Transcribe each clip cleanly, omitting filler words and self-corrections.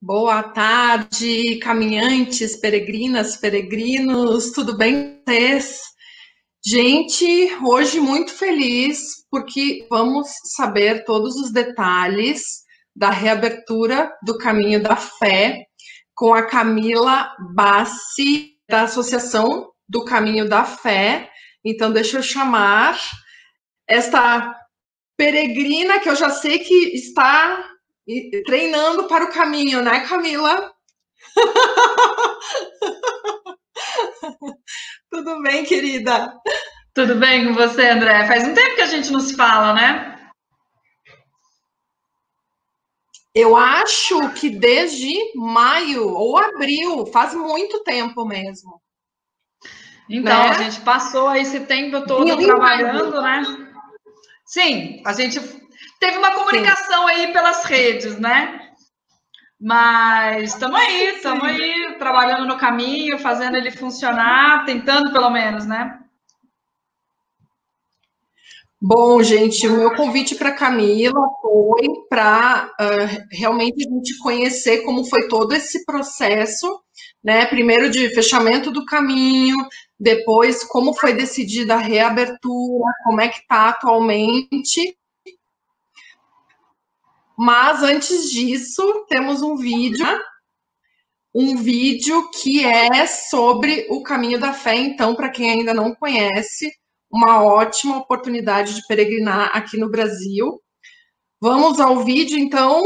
Boa tarde, caminhantes, peregrinas, peregrinos, tudo bem com vocês? Gente, hoje muito feliz porque vamos saber todos os detalhes da reabertura do Caminho da Fé com a Camila Bassi, da Associação do Caminho da Fé. Então, deixa eu chamar esta peregrina que eu já sei que está treinando para o caminho, né, Camila? Tudo bem, querida? Tudo bem com você, André? Faz um tempo que a gente não se fala, né? Eu acho que desde maio ou abril, faz muito tempo mesmo. Então, né? A gente passou aí esse tempo todo trabalhando, né? Sim, a gente teve uma comunicação aí pelas redes, né? Mas estamos aí, trabalhando no caminho, fazendo ele funcionar, tentando pelo menos, né? Bom, gente, o meu convite para a Camila foi para realmente a gente conhecer como foi todo esse processo, né? Primeiro de fechamento do caminho, depois como foi decidida a reabertura, como é que está atualmente. Mas antes disso, temos um vídeo que é sobre o Caminho da Fé. Então, para quem ainda não conhece, uma ótima oportunidade de peregrinar aqui no Brasil. Vamos ao vídeo, então.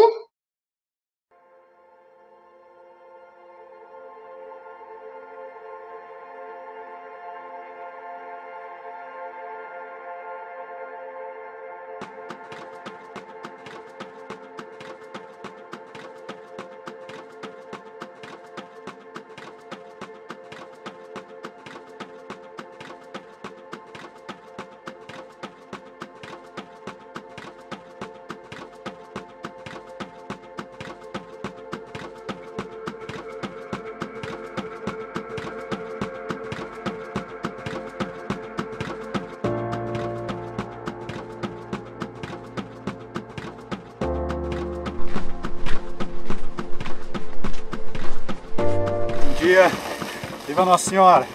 Bom dia, viva Nossa Senhora!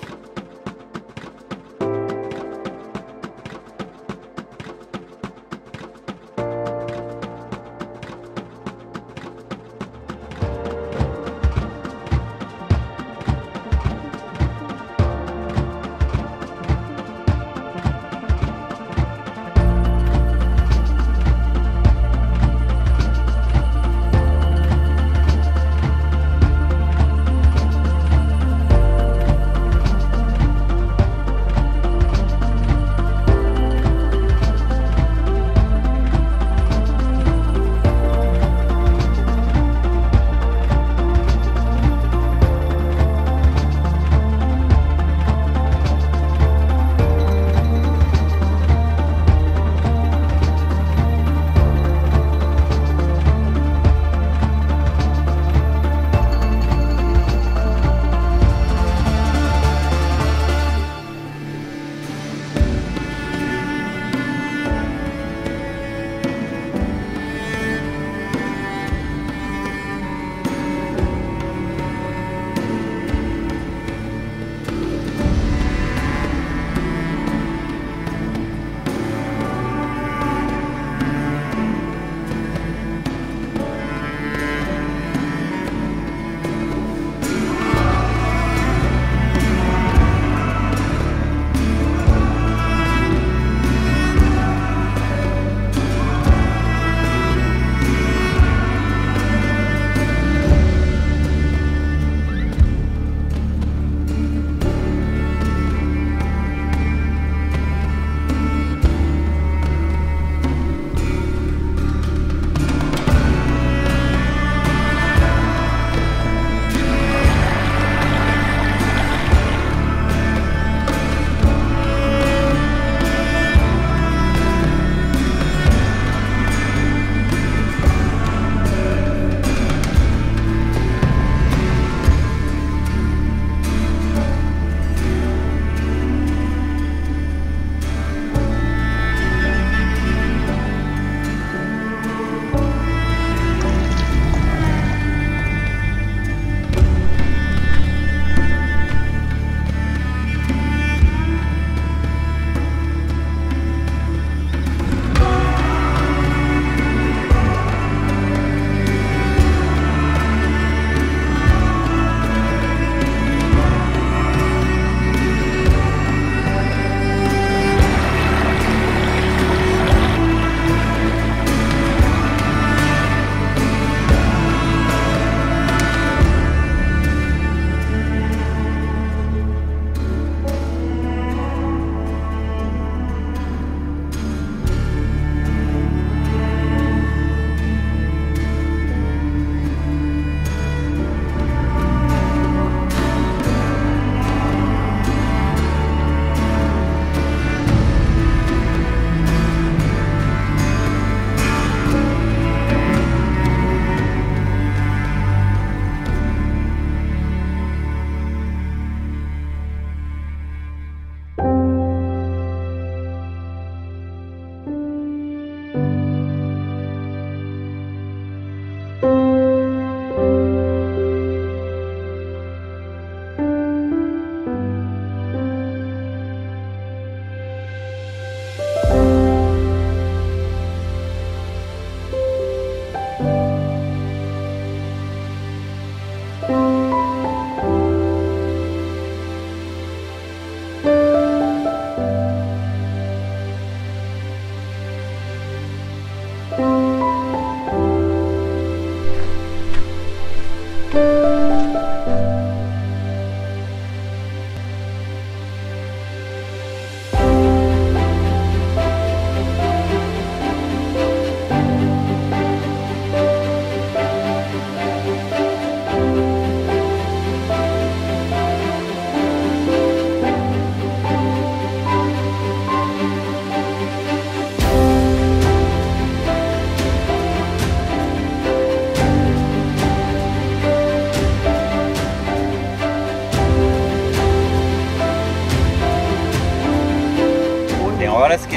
Horas que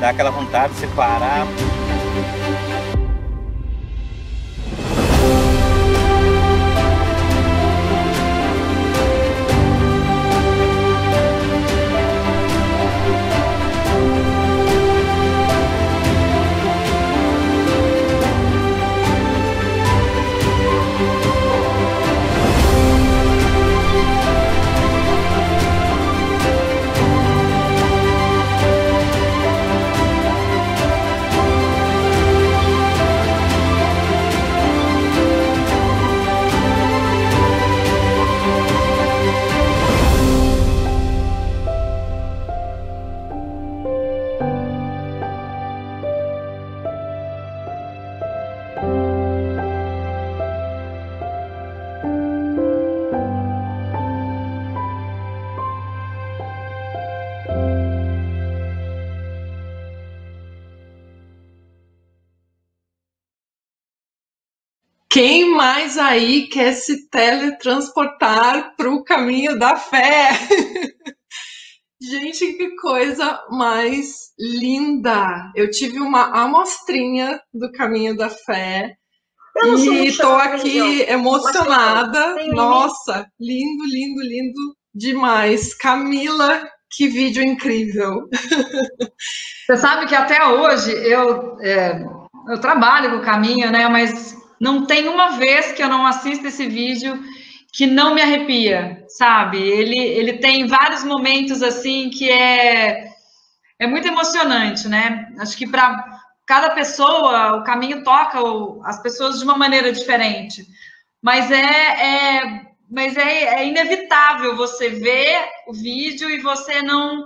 dá aquela vontade de se parar. Quem mais aí quer se teletransportar para o caminho da fé? Gente, que coisa mais linda! Eu tive uma amostrinha do caminho da fé e estou aqui emocionada. Nossa, lindo, lindo, lindo demais. Camila, que vídeo incrível! Você sabe que até hoje eu trabalho com o caminho, né? Mas não tem uma vez que eu não assisto esse vídeo que não me arrepia, sabe? Ele tem vários momentos assim que é muito emocionante, né? Acho que para cada pessoa o caminho toca as pessoas de uma maneira diferente, mas é inevitável você ver o vídeo e você não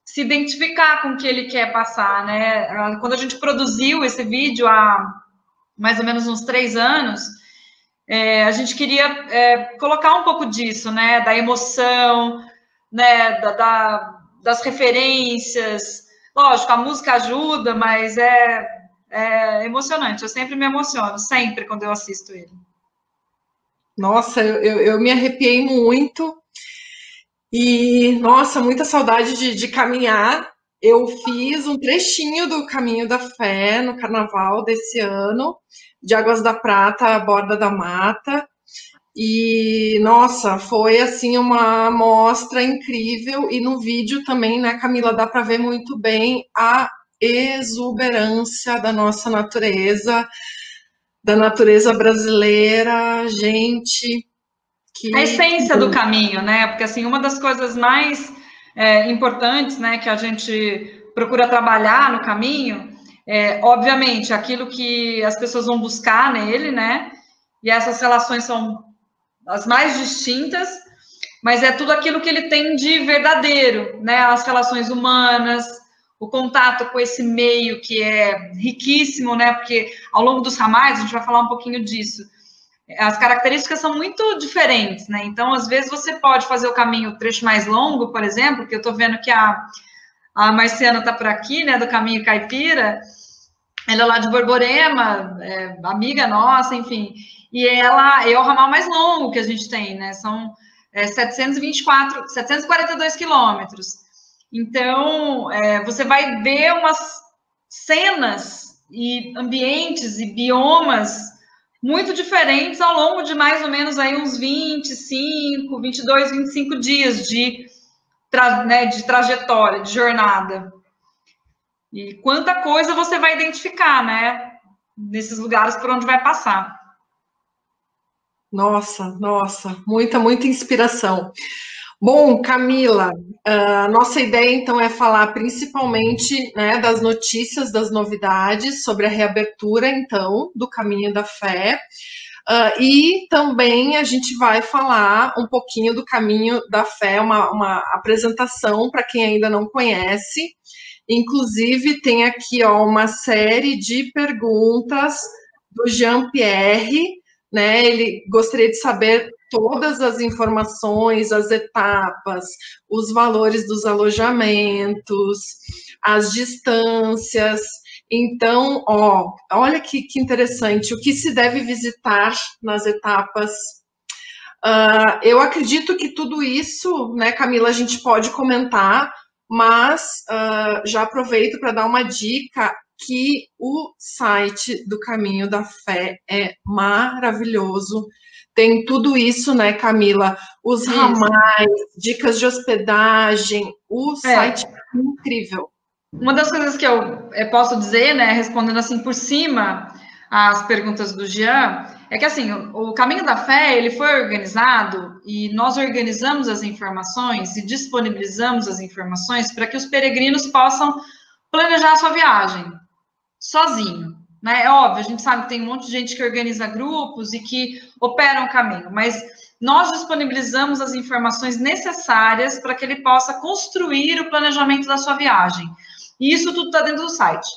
se identificar com o que ele quer passar, né? Quando a gente produziu esse vídeo há mais ou menos uns 3 anos, a gente queria colocar um pouco disso, né? Da emoção, né? Das referências. Lógico, a música ajuda, mas é emocionante. Eu sempre me emociono, sempre, quando eu assisto ele. Nossa, eu me arrepiei muito. E, nossa, muita saudade de caminhar. Eu fiz um trechinho do Caminho da Fé no carnaval desse ano, de Águas da Prata à Borda da Mata. E, nossa, foi assim uma amostra incrível. E no vídeo também, né, Camila, dá para ver muito bem a exuberância da nossa natureza, da natureza brasileira, gente. A essência do caminho, né? Porque assim, uma das coisas mais importantes, né, que a gente procura trabalhar no caminho obviamente, aquilo que as pessoas vão buscar nele, né? E essas relações são as mais distintas, mas é tudo aquilo que ele tem de verdadeiro, né? As relações humanas, o contato com esse meio que é riquíssimo, né? Porque ao longo dos ramais, a gente vai falar um pouquinho disso, as características são muito diferentes, né? Então, às vezes, você pode fazer o caminho trecho mais longo, por exemplo, que eu tô vendo que a Marciana tá por aqui, né? Do Caminho Caipira, ela é lá de Borborema, amiga nossa, enfim. E ela é o ramal mais longo que a gente tem, né? São 742 quilômetros. Então, você vai ver umas cenas e ambientes e biomas muito diferentes ao longo de mais ou menos aí uns 22, 25 dias de trajetória, de jornada. E quanta coisa você vai identificar, né? Nesses lugares por onde vai passar. Nossa, muita inspiração. Bom, Camila, nossa ideia então é falar principalmente, né, das notícias, das novidades sobre a reabertura então do Caminho da Fé. E também a gente vai falar um pouquinho do Caminho da Fé, uma apresentação para quem ainda não conhece. Inclusive, tem aqui uma série de perguntas do Jean-Pierre, né? Ele gostaria de saber todas as informações, as etapas, os valores dos alojamentos, as distâncias. Então, olha que interessante, o que se deve visitar nas etapas. Eu acredito que tudo isso, né, Camila, a gente pode comentar, mas já aproveito para dar uma dica que o site do Caminho da Fé é maravilhoso. Tem tudo isso, né, Camila? Os ramais, dicas de hospedagem, o site é incrível. Uma das coisas que eu posso dizer, né, respondendo assim por cima as perguntas do Jean, é que assim, o Caminho da Fé, ele foi organizado e nós organizamos as informações e disponibilizamos as informações para que os peregrinos possam planejar a sua viagem sozinho, né? É óbvio, a gente sabe que tem um monte de gente que organiza grupos e que operam o caminho, mas nós disponibilizamos as informações necessárias para que ele possa construir o planejamento da sua viagem. E isso tudo está dentro do site.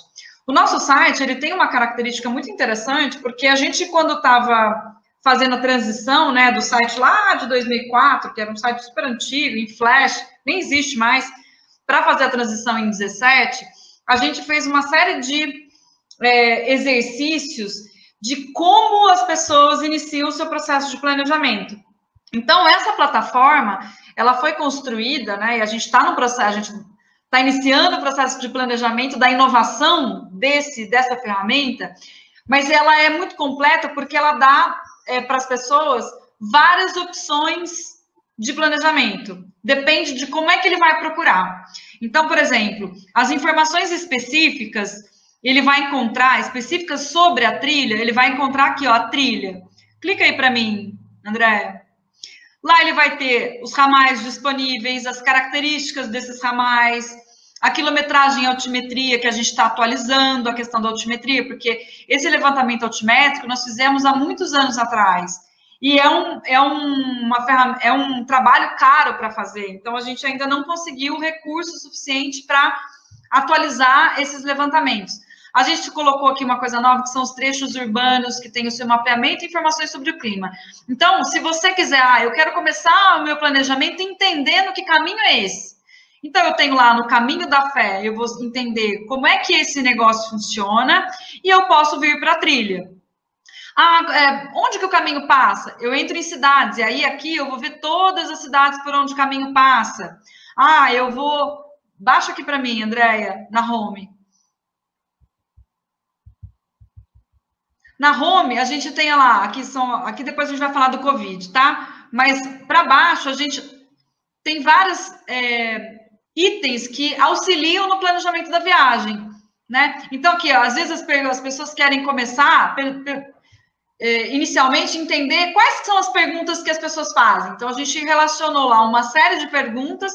O nosso site, ele tem uma característica muito interessante, porque a gente, quando estava fazendo a transição, né, do site lá de 2004, que era um site super antigo, em Flash, nem existe mais, para fazer a transição em 17, a gente fez uma série de exercícios de como as pessoas iniciam o seu processo de planejamento. Então, essa plataforma, ela foi construída, né, e a gente está no processo, a gente está iniciando o processo de planejamento da inovação dessa ferramenta, mas ela é muito completa porque ela dá para as pessoas várias opções de planejamento. Depende de como é que ele vai procurar. Então, por exemplo, as informações específicas, ele vai encontrar, específicas sobre a trilha, ele vai encontrar aqui, ó, a trilha. Clica aí para mim, André. Lá ele vai ter os ramais disponíveis, as características desses ramais, a quilometragem e altimetria, que a gente está atualizando a questão da altimetria, porque esse levantamento altimétrico nós fizemos há muitos anos atrás. E é um trabalho caro para fazer, então a gente ainda não conseguiu recurso suficiente para atualizar esses levantamentos. A gente colocou aqui uma coisa nova, que são os trechos urbanos, que tem o seu mapeamento e informações sobre o clima. Então, se você quiser, eu quero começar o meu planejamento entendendo que caminho é esse. Então, eu tenho lá no Caminho da Fé, eu vou entender como é que esse negócio funciona e eu posso vir para a trilha. Onde que o caminho passa? Eu entro em cidades, e aí aqui eu vou ver todas as cidades por onde o caminho passa. Eu vou... Baixa aqui para mim, Andréia, na home. Na home, a gente tem lá, aqui depois a gente vai falar do Covid, tá? Mas para baixo, a gente tem vários itens que auxiliam no planejamento da viagem, né? Então, aqui, ó, às vezes as pessoas querem começar, inicialmente, entender quais são as perguntas que as pessoas fazem. Então, a gente relacionou lá uma série de perguntas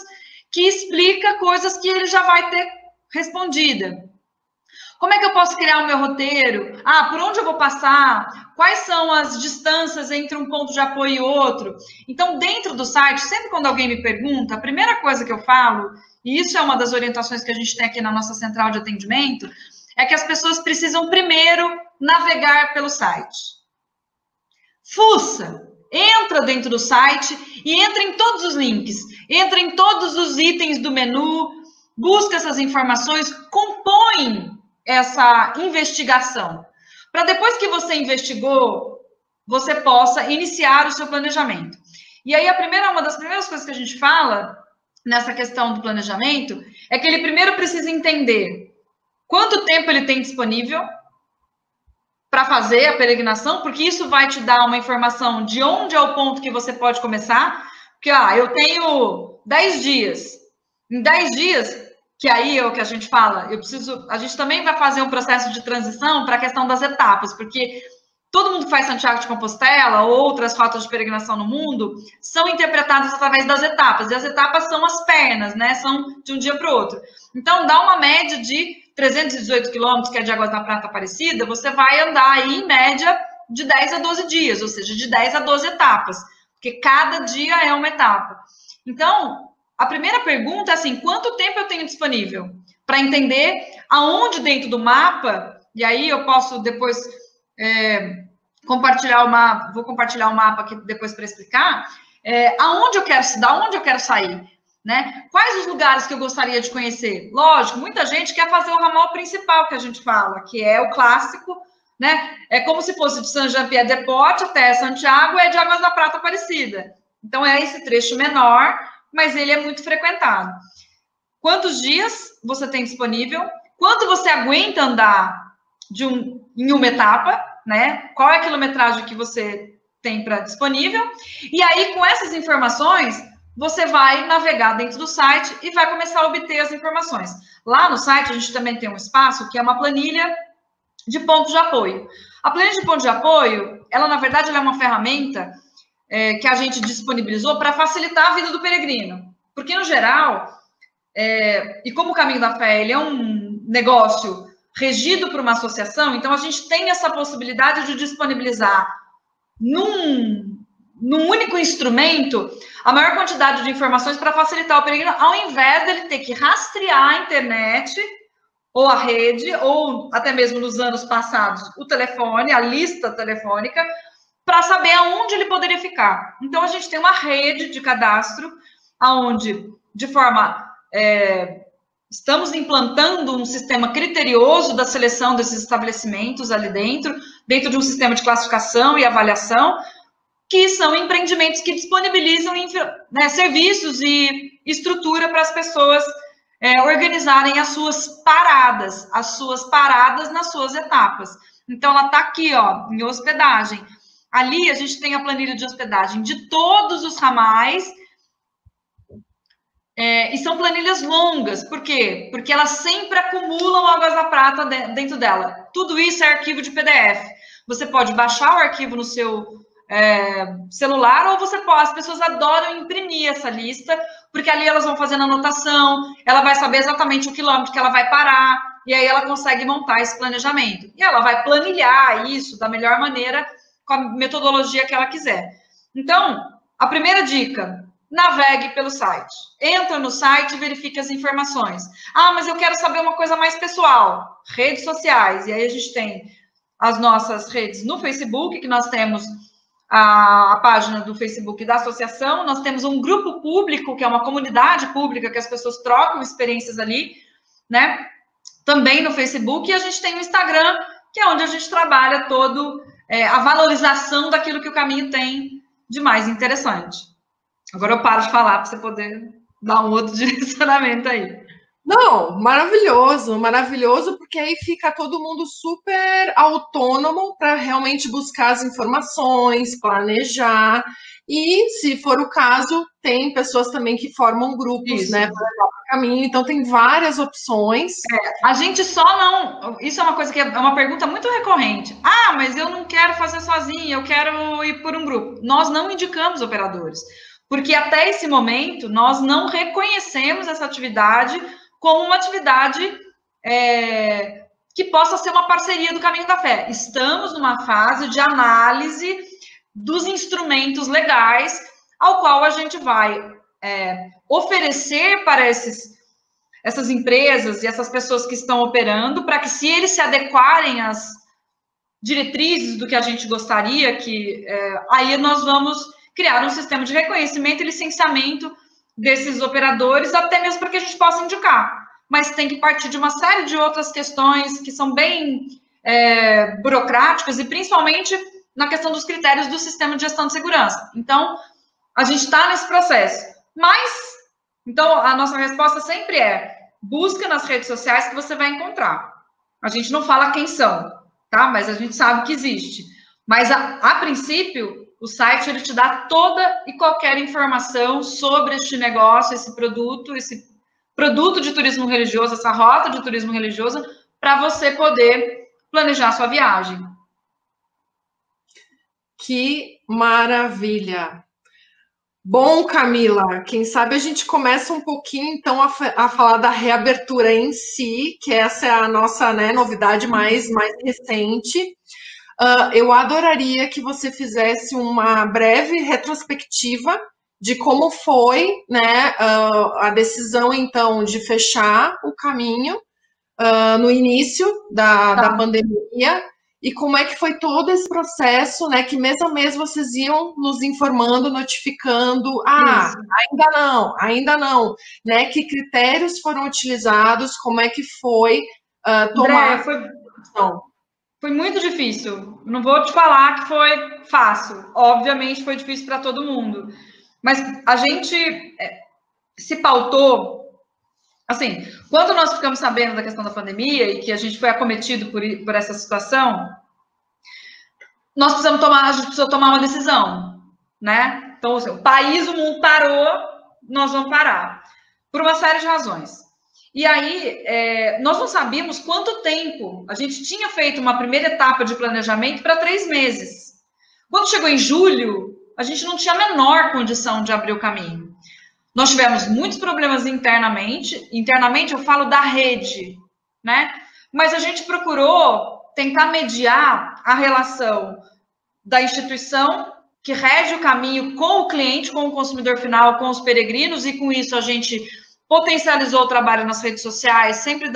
que explica coisas que ele já vai ter respondida. Como é que eu posso criar o meu roteiro? Por onde eu vou passar? Quais são as distâncias entre um ponto de apoio e outro? Então, dentro do site, sempre quando alguém me pergunta, a primeira coisa que eu falo, e isso é uma das orientações que a gente tem aqui na nossa central de atendimento, é que as pessoas precisam primeiro navegar pelo site. Fuça! Entra dentro do site e entra em todos os links, entra em todos os itens do menu, busca essas informações, compõe essa investigação, para depois que você investigou, você possa iniciar o seu planejamento. E aí uma das primeiras coisas que a gente fala nessa questão do planejamento é que ele primeiro precisa entender quanto tempo ele tem disponível para fazer a peregrinação, porque isso vai te dar uma informação de onde é o ponto que você pode começar, porque eu tenho 10 dias. Em 10 dias, que aí é o que a gente fala, a gente também vai fazer um processo de transição para a questão das etapas, porque todo mundo que faz Santiago de Compostela ou outras rotas de peregrinação no mundo são interpretadas através das etapas, e as etapas são as pernas, né? São de um dia para o outro. Então, dá uma média de 318 quilômetros, que é de Águas da Prata Aparecida, você vai andar aí, em média, de 10 a 12 dias, ou seja, de 10 a 12 etapas, porque cada dia é uma etapa. Então, a primeira pergunta é assim, quanto tempo eu tenho disponível? Para entender aonde dentro do mapa, e aí eu posso depois compartilhar o mapa, vou compartilhar o mapa aqui depois para explicar, aonde eu quero, da onde eu quero sair, né? Quais os lugares que eu gostaria de conhecer? Lógico, muita gente quer fazer o ramal principal que a gente fala, que é o clássico, né? É como se fosse de Saint-Jean-Pied-de-Port até Santiago, é de Águas da Prata Aparecida. Então, é esse trecho menor, mas ele é muito frequentado. Quantos dias você tem disponível? Quanto você aguenta andar em uma etapa, né? Qual é a quilometragem que você tem para disponível? E aí, com essas informações, você vai navegar dentro do site e vai começar a obter as informações. Lá no site, a gente também tem um espaço que é uma planilha de pontos de apoio. A planilha de pontos de apoio, ela, na verdade, ela é uma ferramenta que a gente disponibilizou para facilitar a vida do peregrino. Porque, no geral, e como o Caminho da Fé ele é um negócio regido por uma associação, então a gente tem essa possibilidade de disponibilizar num único instrumento a maior quantidade de informações para facilitar o peregrino, ao invés dele ter que rastrear a internet ou a rede, ou até mesmo nos anos passados, o telefone, a lista telefônica, para saber aonde ele poderia ficar. Então, a gente tem uma rede de cadastro, onde, de forma... estamos implantando um sistema criterioso da seleção desses estabelecimentos ali dentro de um sistema de classificação e avaliação, que são empreendimentos que disponibilizam serviços e estrutura para as pessoas organizarem as suas paradas nas suas etapas. Então, ela está aqui, ó, em hospedagem. Ali, a gente tem a planilha de hospedagem de todos os ramais, e são planilhas longas. Por quê? Porque elas sempre acumulam Águas da Prata dentro dela. Tudo isso é arquivo de PDF. Você pode baixar o arquivo no seu celular, ou as pessoas adoram imprimir essa lista, porque ali elas vão fazendo anotação, ela vai saber exatamente o quilômetro que ela vai parar, e aí ela consegue montar esse planejamento. E ela vai planilhar isso da melhor maneira, com a metodologia que ela quiser. Então, a primeira dica... navegue pelo site. Entra no site e verifique as informações. Ah, mas eu quero saber uma coisa mais pessoal. Redes sociais. E aí a gente tem as nossas redes no Facebook, que nós temos a página do Facebook da associação. Nós temos um grupo público, que é uma comunidade pública, que as pessoas trocam experiências ali, né? Também no Facebook. E a gente tem o Instagram, que é onde a gente trabalha a valorização daquilo que o caminho tem de mais interessante. Agora eu paro de falar para você poder dar um outro direcionamento aí. Não, maravilhoso, maravilhoso, porque aí fica todo mundo super autônomo para realmente buscar as informações, planejar, e, se for o caso, tem pessoas também que formam grupos, isso, né, para levar para o caminho, então tem várias opções. A gente só não... Isso é uma coisa que é uma pergunta muito recorrente. Ah, mas eu não quero fazer sozinha, eu quero ir por um grupo. Nós não indicamos operadores, porque até esse momento nós não reconhecemos essa atividade como uma atividade que possa ser uma parceria do Caminho da Fé. Estamos numa fase de análise dos instrumentos legais ao qual a gente vai oferecer para essas empresas e essas pessoas que estão operando, para que, se eles se adequarem às diretrizes do que a gente gostaria, aí nós vamos criar um sistema de reconhecimento e licenciamento desses operadores, até mesmo para que a gente possa indicar. Mas tem que partir de uma série de outras questões que são bem burocráticas, e principalmente na questão dos critérios do sistema de gestão de segurança. Então, a gente está nesse processo. Então, a nossa resposta sempre busca nas redes sociais que você vai encontrar. A gente não fala quem são, tá? Mas a gente sabe que existe. Mas, a princípio, o site ele te dá toda e qualquer informação sobre este negócio, esse produto de turismo religioso, essa rota de turismo religioso, para você poder planejar a sua viagem. Que maravilha! Bom, Camila, quem sabe a gente começa um pouquinho, então, a falar da reabertura em si, que essa é a nossa, né, novidade mais recente. eu adoraria que você fizesse uma breve retrospectiva de como foi, né, a decisão, então, de fechar o caminho no início da pandemia, e como é que foi todo esse processo, né, que mês a mês vocês iam nos informando, notificando, ainda não, né, que critérios foram utilizados, como é que foi tomar... Foi muito difícil, não vou te falar que foi fácil, obviamente foi difícil para todo mundo, mas a gente se pautou, assim, quando nós ficamos sabendo da questão da pandemia e que a gente foi acometido por essa situação, a gente precisou tomar uma decisão, né? Então, assim, o país, o mundo parou, nós vamos parar, por uma série de razões. E aí, nós não sabíamos quanto tempo. A gente tinha feito uma primeira etapa de planejamento para 3 meses. Quando chegou em julho, a gente não tinha a menor condição de abrir o caminho. Nós tivemos muitos problemas internamente. Internamente, eu falo da rede, né? Mas a gente procurou tentar mediar a relação da instituição que rege o caminho com o cliente, com o consumidor final, com os peregrinos, e com isso a gente potencializou o trabalho nas redes sociais, sempre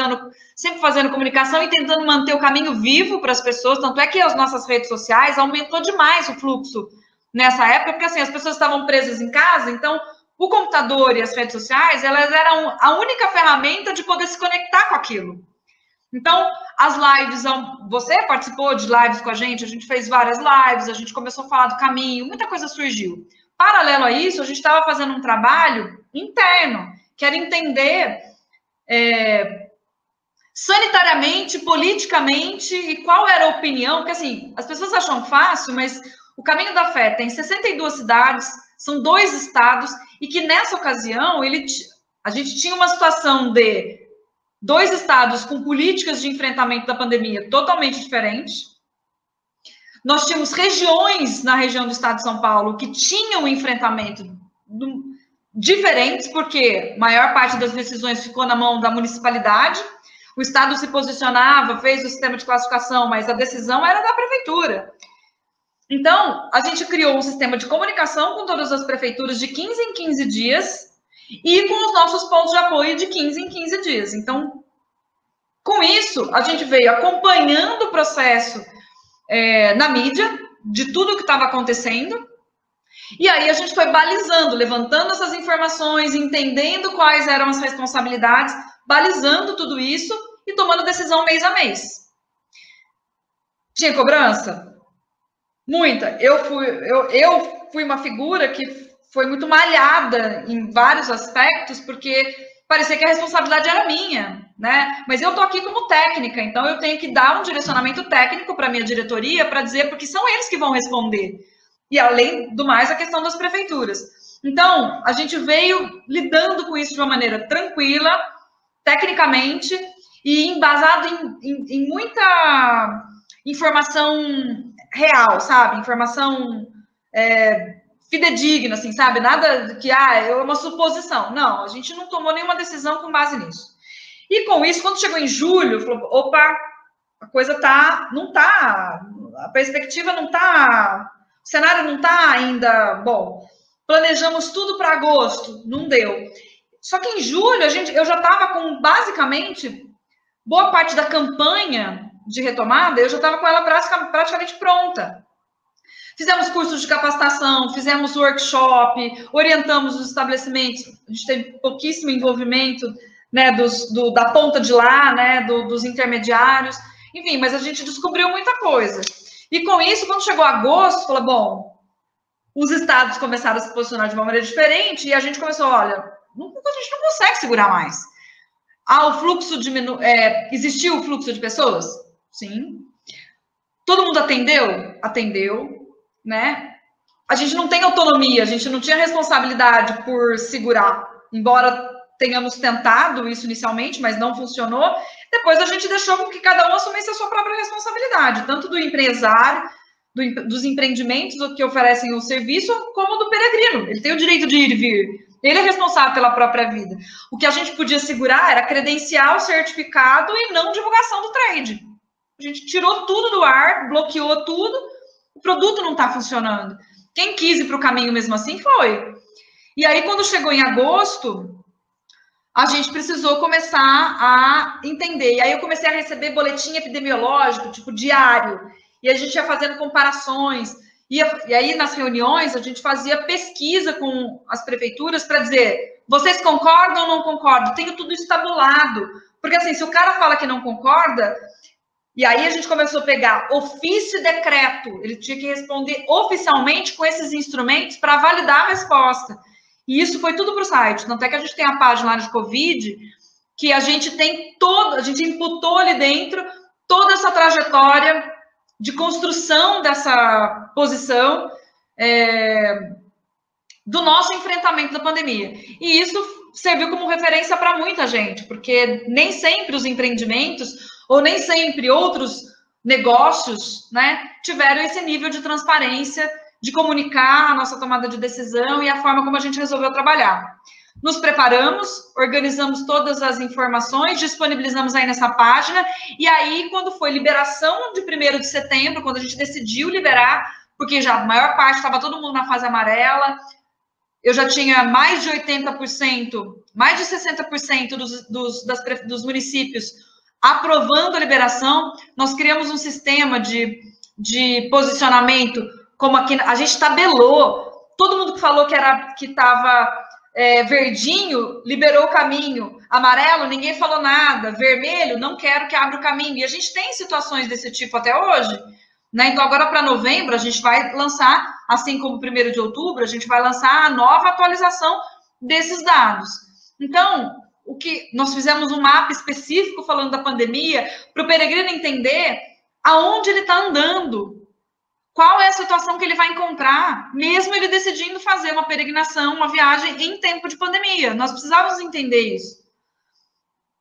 fazendo comunicação e tentando manter o caminho vivo para as pessoas. Tanto é que as nossas redes sociais aumentou demais o fluxo nessa época, porque assim, as pessoas estavam presas em casa, então o computador e as redes sociais, elas eram a única ferramenta de poder se conectar com aquilo. Então, as lives, você participou de lives com a gente fez várias lives, a gente começou a falar do caminho, muita coisa surgiu. Paralelo a isso, a gente estava fazendo um trabalho interno, que era entender sanitariamente, politicamente, e qual era a opinião, porque assim, as pessoas acham fácil, mas o Caminho da Fé tem 62 cidades, são 2 estados, e que nessa ocasião, a gente tinha uma situação de 2 estados com políticas de enfrentamento da pandemia totalmente diferentes. Nós tínhamos regiões na região do estado de São Paulo que tinham um enfrentamento diferentes, porque a maior parte das decisões ficou na mão da municipalidade, o Estado se posicionava, fez o sistema de classificação, mas a decisão era da prefeitura. Então, a gente criou um sistema de comunicação com todas as prefeituras de 15 em 15 dias e com os nossos pontos de apoio de 15 em 15 dias. Então, com isso, a gente veio acompanhando o processo na mídia, de tudo que estava acontecendo. E aí a gente foi balizando, levantando essas informações, entendendo quais eram as responsabilidades, balizando tudo isso e tomando decisão mês a mês. Tinha cobrança? Muita. Eu fui uma figura que foi muito malhada em vários aspectos, porque parecia que a responsabilidade era minha, né? Mas eu tô aqui como técnica, então eu tenho que dar um direcionamento técnico para a minha diretoria para dizer, porque são eles que vão responder. E, além do mais, a questão das prefeituras. Então, a gente veio lidando com isso de uma maneira tranquila, tecnicamente, e embasado em muita informação real, sabe? Informação fidedigna, assim, sabe? Nada que, é uma suposição. Não, a gente não tomou nenhuma decisão com base nisso. E, com isso, quando chegou em julho, falou, opa, a coisa a perspectiva não está... O cenário não está ainda bom. Planejamos tudo para agosto, não deu. Só que em julho, eu já estava com, basicamente, boa parte da campanha de retomada, eu já estava com ela praticamente pronta. Fizemos cursos de capacitação, fizemos workshop, orientamos os estabelecimentos, a gente teve pouquíssimo envolvimento, né, da ponta de lá, né, dos intermediários, enfim, mas a gente descobriu muita coisa. E com isso, quando chegou agosto, falou, bom, os estados começaram a se posicionar de uma maneira diferente e a gente começou, olha, a gente não consegue segurar mais. O fluxo existiu o fluxo de pessoas? Sim. Todo mundo atendeu? Atendeu, né? A gente não tem autonomia, a gente não tinha responsabilidade por segurar, embora tenhamos tentado isso inicialmente, mas não funcionou. Depois a gente deixou com que cada um assumisse a sua própria responsabilidade, tanto do empresário, dos empreendimentos que oferecem o serviço, como do peregrino. Ele tem o direito de ir e vir. Ele é responsável pela própria vida. O que a gente podia segurar era credenciar o certificado e não divulgação do trade. A gente tirou tudo do ar, bloqueou tudo, o produto não está funcionando. Quem quis ir para o caminho mesmo assim foi. E aí, quando chegou em agosto, a gente precisou começar a entender. E aí eu comecei a receber boletim epidemiológico, tipo, diário. E a gente ia fazendo comparações. E aí, nas reuniões, a gente fazia pesquisa com as prefeituras para dizer, vocês concordam ou não concordam? Tenho tudo isso tabulado. Porque, assim, se o cara fala que não concorda, e aí a gente começou a pegar ofício e decreto. Ele tinha que responder oficialmente com esses instrumentos para validar a resposta. E isso foi tudo para o site. Tanto é que a gente tem a página lá de Covid, que a gente tem a gente imputou ali dentro toda essa trajetória de construção dessa posição do nosso enfrentamento da pandemia. E isso serviu como referência para muita gente, porque nem sempre os empreendimentos, ou nem sempre outros negócios, né, tiveram esse nível de transparência, de comunicar a nossa tomada de decisão e a forma como a gente resolveu trabalhar. Nos preparamos, organizamos todas as informações, disponibilizamos aí nessa página, e aí, quando foi liberação de 1º de setembro, quando a gente decidiu liberar, porque já a maior parte estava todo mundo na fase amarela, eu já tinha mais de 80%, mais de 60% dos municípios aprovando a liberação. Nós criamos um sistema de posicionamento, como aqui, a gente tabelou, todo mundo que falou que estava verdinho, liberou o caminho, amarelo, ninguém falou nada, vermelho, não quero que abra o caminho, e a gente tem situações desse tipo até hoje, né? Então agora para novembro a gente vai lançar, assim como 1º de outubro, a gente vai lançar a nova atualização desses dados. Então, o que nós fizemos um mapa específico falando da pandemia, para o peregrino entender aonde ele está andando, qual é a situação que ele vai encontrar, mesmo ele decidindo fazer uma peregrinação, uma viagem em tempo de pandemia. Nós precisávamos entender isso.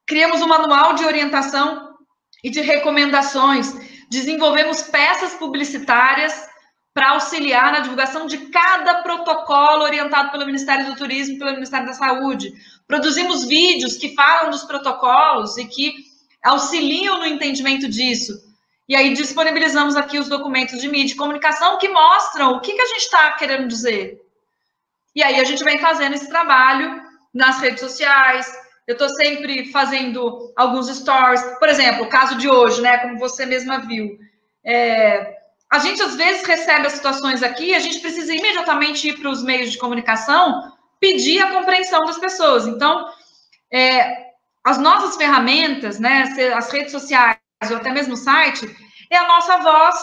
Criamos um manual de orientação e de recomendações, desenvolvemos peças publicitárias para auxiliar na divulgação de cada protocolo orientado pelo Ministério do Turismo e pelo Ministério da Saúde. Produzimos vídeos que falam dos protocolos e que auxiliam no entendimento disso. E aí disponibilizamos aqui os documentos de mídia e comunicação que mostram o que a gente está querendo dizer. E aí a gente vem fazendo esse trabalho nas redes sociais. Eu estou sempre fazendo alguns stories. Por exemplo, o caso de hoje, né? Como você mesma viu. A gente, às vezes, recebe as situações aqui, a gente precisa imediatamente ir para os meios de comunicação, pedir a compreensão das pessoas. Então, as nossas ferramentas, né? As redes sociais, ou até mesmo o site, é a nossa voz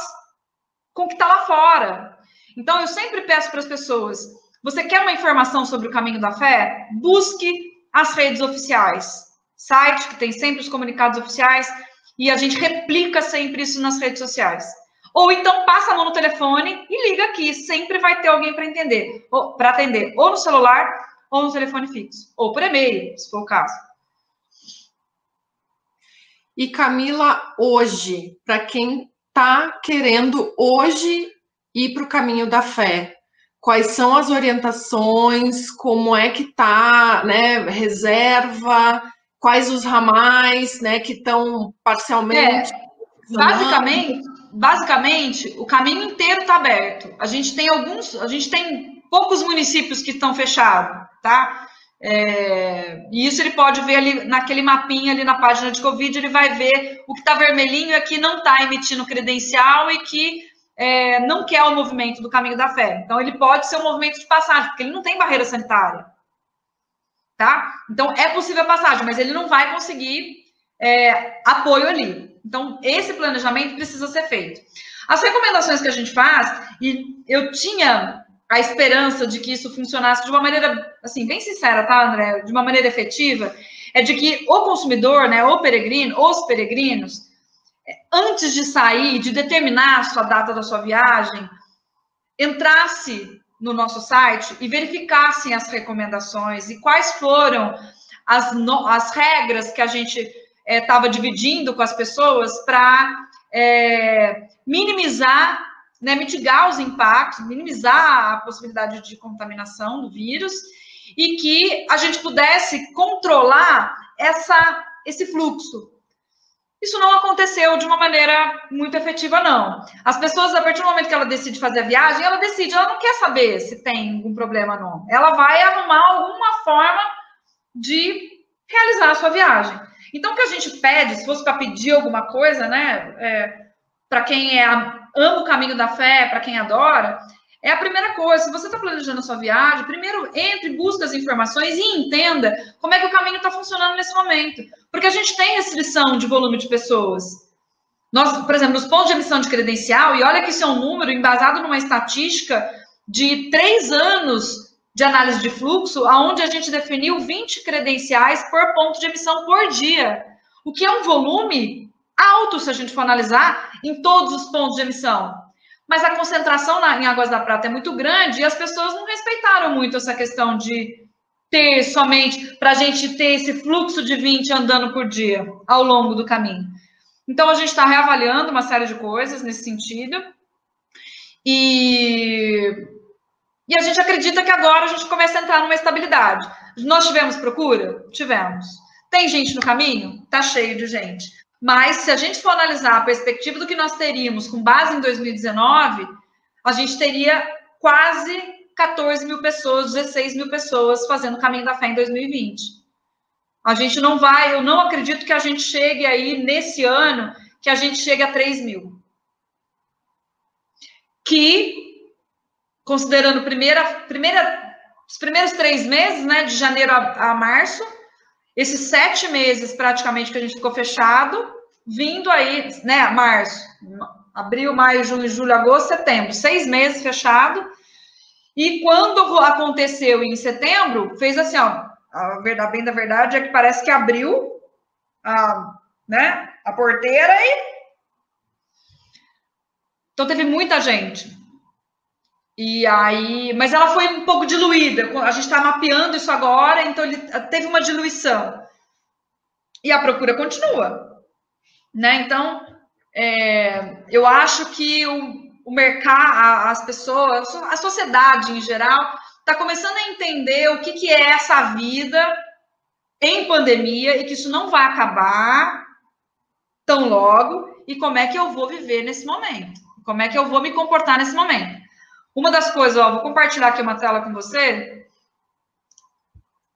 com o que está lá fora. Então, eu sempre peço para as pessoas, você quer uma informação sobre o caminho da fé? Busque as redes oficiais. Site que tem sempre os comunicados oficiais, e a gente replica sempre isso nas redes sociais. Ou então, passa a mão no telefone e liga aqui, sempre vai ter alguém para atender, ou no celular, ou no telefone fixo, ou por e-mail, se for o caso. E Camila, hoje, para quem está querendo hoje ir para o caminho da fé, quais são as orientações, como é que está, né, reserva, quais os ramais, né, que estão parcialmente... Basicamente, o caminho inteiro está aberto. A gente tem poucos municípios que estão fechados, tá? E isso ele pode ver ali naquele mapinha ali na página de Covid, ele vai ver o que está vermelhinho é que não está emitindo credencial e que não quer o movimento do caminho da fé. Então, ele pode ser um movimento de passagem, porque ele não tem barreira sanitária, tá? Então, é possível a passagem, mas ele não vai conseguir apoio ali. Então, esse planejamento precisa ser feito. As recomendações que a gente faz, e eu tinha a esperança de que isso funcionasse de uma maneira, assim, bem sincera, tá, André? De uma maneira efetiva, é de que o consumidor, né, o peregrino, os peregrinos, antes de sair, de determinar a sua data da sua viagem, entrasse no nosso site e verificassem as recomendações e quais foram as regras que a gente estava dividindo com as pessoas para minimizar, né, mitigar os impactos, minimizar a possibilidade de contaminação do vírus e que a gente pudesse controlar esse fluxo. Isso não aconteceu de uma maneira muito efetiva, não. As pessoas, a partir do momento que ela decide fazer a viagem, ela não quer saber se tem algum problema ou não. Ela vai arrumar alguma forma de realizar a sua viagem. Então, o que a gente pede, se fosse para pedir alguma coisa, né, para quem ama o caminho da fé, para quem adora, é a primeira coisa. Se você está planejando a sua viagem, primeiro entre, busque as informações e entenda como é que o caminho está funcionando nesse momento. Porque a gente tem restrição de volume de pessoas. Nós, por exemplo, nos pontos de emissão de credencial, e olha que isso é um número embasado numa estatística de 3 anos de análise de fluxo, onde a gente definiu 20 credenciais por ponto de emissão por dia. O que é um volume alto, se a gente for analisar, em todos os pontos de emissão. Mas a concentração em Águas da Prata é muito grande e as pessoas não respeitaram muito essa questão de ter somente, para a gente ter esse fluxo de 20 andando por dia ao longo do caminho. Então, a gente está reavaliando uma série de coisas nesse sentido. E a gente acredita que agora a gente começa a entrar numa estabilidade. Nós tivemos procura? Tivemos. Tem gente no caminho? Tá cheio de gente. Mas, se a gente for analisar a perspectiva do que nós teríamos com base em 2019, a gente teria quase 14 mil pessoas, 16 mil pessoas fazendo o caminho da fé em 2020. A gente não vai, eu não acredito que a gente chegue aí, nesse ano, que a gente chegue a 3 mil. Que, considerando os primeiros 3 meses, né, de janeiro a março, esses 7 meses, praticamente, que a gente ficou fechado, vindo aí, né, março, abril, maio, junho, julho, agosto, setembro, 6 meses fechado. E quando aconteceu em setembro, fez assim, ó, bem da verdade é que parece que abriu a porteira e... Então, teve muita gente. E aí, mas ela foi um pouco diluída. A gente está mapeando isso agora, então teve uma diluição. E a procura continua, né? Então, eu acho que o mercado, as pessoas, a sociedade em geral, está começando a entender o que é essa vida em pandemia e que isso não vai acabar tão logo e como é que eu vou viver nesse momento, como é que eu vou me comportar nesse momento. Uma das coisas, ó, vou compartilhar aqui uma tela com você.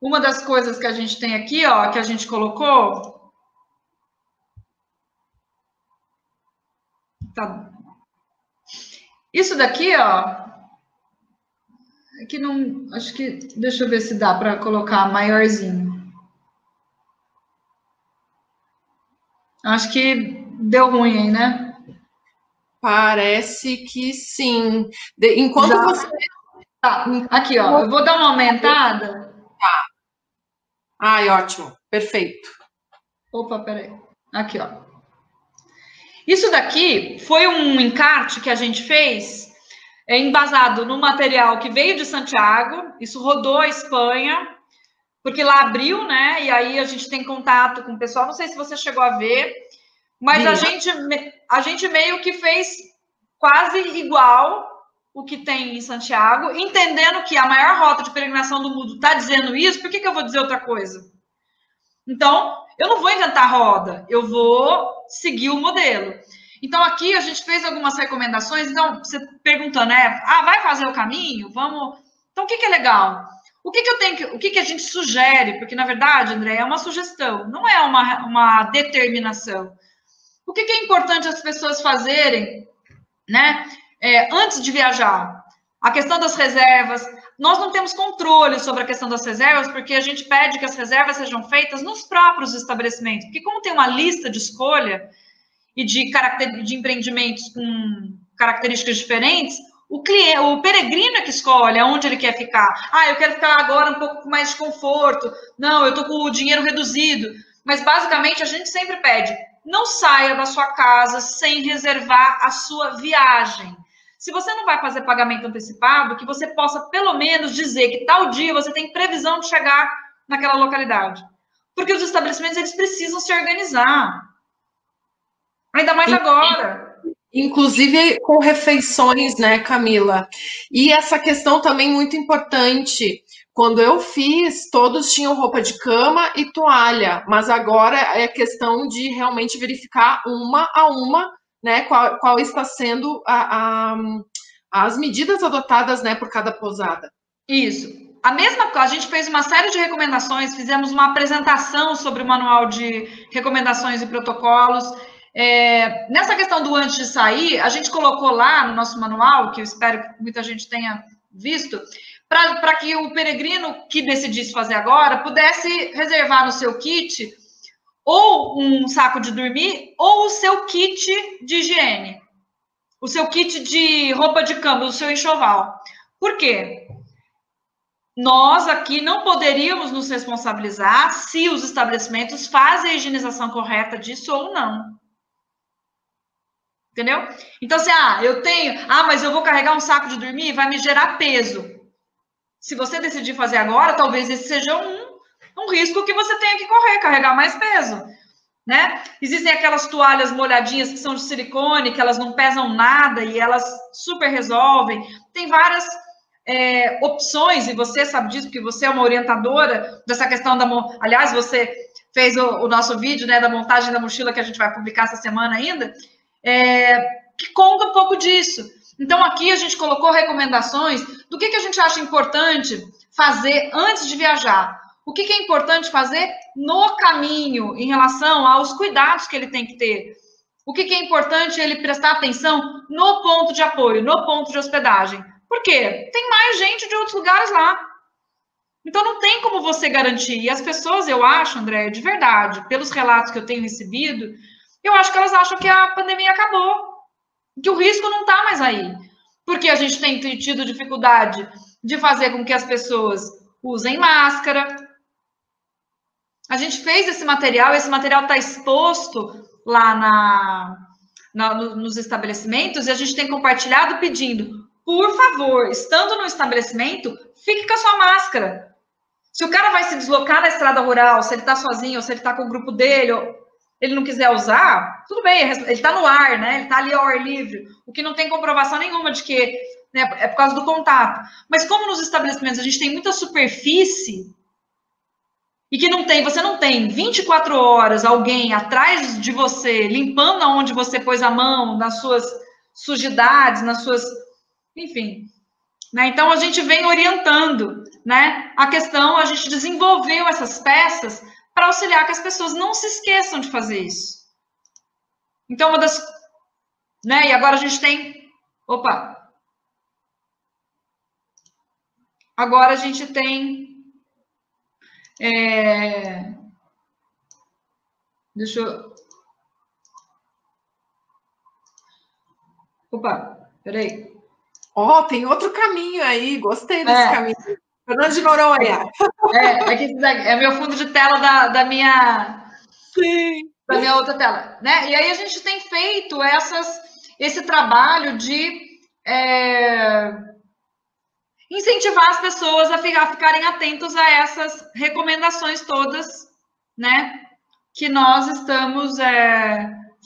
Uma das coisas que a gente tem aqui, ó, que a gente colocou. Tá. Isso daqui, ó. Aqui não. Acho que. Deixa eu ver se dá para colocar maiorzinho. Acho que deu ruim aí, né? Parece que sim. Enquanto você... Tá, aqui, ó. Eu vou dar uma aumentada. Tá. Ai, ótimo. Perfeito. Opa, peraí. Aqui, ó. Isso daqui foi um encarte que a gente fez, embasado no material que veio de Santiago. Isso rodou a Espanha, porque lá abriu, né? E aí a gente tem contato com o pessoal. Não sei se você chegou a ver, mas a gente meio que fez quase igual o que tem em Santiago, entendendo que a maior rota de peregrinação do mundo está dizendo isso, por que eu vou dizer outra coisa? Então, eu não vou inventar roda, eu vou seguir o modelo. Então, aqui a gente fez algumas recomendações. Então, você perguntando, né? Vai fazer o caminho? Vamos. Então, o que é legal? O que a gente sugere? Porque, na verdade, André, é uma sugestão, não é uma determinação. O que é importante as pessoas fazerem, né? Antes de viajar? A questão das reservas. Nós não temos controle sobre a questão das reservas, porque a gente pede que as reservas sejam feitas nos próprios estabelecimentos. Porque como tem uma lista de escolha e de empreendimentos com características diferentes, o peregrino é que escolhe aonde ele quer ficar. Eu quero ficar agora um pouco mais de conforto. Não, eu estou com o dinheiro reduzido. Mas, basicamente, a gente sempre pede, não saia da sua casa sem reservar a sua viagem. Se você não vai fazer pagamento antecipado, que você possa, pelo menos, dizer que tal dia você tem previsão de chegar naquela localidade. Porque os estabelecimentos, eles precisam se organizar. Ainda mais agora. Inclusive com refeições, né, Camila? E essa questão também muito importante. Quando eu fiz, todos tinham roupa de cama e toalha, mas agora é questão de realmente verificar uma a uma, né, qual está sendo as medidas adotadas, né, por cada pousada. Isso. A gente fez uma série de recomendações, fizemos uma apresentação sobre o manual de recomendações e protocolos. Nessa questão do antes de sair, a gente colocou lá no nosso manual, que eu espero que muita gente tenha visto, para que o peregrino que decidisse fazer agora pudesse reservar no seu kit ou um saco de dormir ou o seu kit de higiene, o seu kit de roupa de cama, o seu enxoval. Por quê? Nós aqui não poderíamos nos responsabilizar se os estabelecimentos fazem a higienização correta disso ou não. Entendeu? Então, assim, mas eu vou carregar um saco de dormir, vai me gerar peso. Se você decidir fazer agora, talvez esse seja um risco que você tenha que correr, carregar mais peso, né? Existem aquelas toalhas molhadinhas que são de silicone, que elas não pesam nada e elas super resolvem. Tem várias opções, e você sabe disso, porque você é uma orientadora dessa questão aliás, você fez o nosso vídeo, né, da montagem da mochila que a gente vai publicar essa semana ainda, que conta um pouco disso. Então, aqui a gente colocou recomendações do que a gente acha importante fazer antes de viajar. O que é importante fazer no caminho em relação aos cuidados que ele tem que ter. O que é importante ele prestar atenção no ponto de apoio, no ponto de hospedagem. Por quê? Tem mais gente de outros lugares lá. Então, não tem como você garantir. E as pessoas, eu acho, André, de verdade, pelos relatos que eu tenho recebido, eu acho que elas acham que a pandemia acabou. Que o risco não está mais aí. Porque a gente tem tido dificuldade de fazer com que as pessoas usem máscara. A gente fez esse material está exposto lá nos estabelecimentos e a gente tem compartilhado pedindo, por favor, estando no estabelecimento, fique com a sua máscara. Se o cara vai se deslocar na estrada rural, se ele está sozinho, ou se ele está com o grupo dele, ou ele não quiser usar, tudo bem, ele está no ar, né? Ele está ali ao ar livre, o que não tem comprovação nenhuma de que, né, é por causa do contato. Mas como nos estabelecimentos a gente tem muita superfície e que você não tem 24 horas alguém atrás de você, limpando aonde você pôs a mão, nas suas sujidades, enfim. Né? Então, a gente vem orientando, né? A questão, a gente desenvolveu essas peças para auxiliar que as pessoas não se esqueçam de fazer isso. Então, né? E agora a gente tem... Agora a gente tem... Deixa eu... Peraí. Tem outro caminho aí, gostei desse caminho. Fernando de Noronha. É meu fundo de tela da minha... Sim. Da minha outra tela, né? E aí a gente tem feito esse trabalho de incentivar as pessoas a ficarem atentos a essas recomendações todas, né? Que nós estamos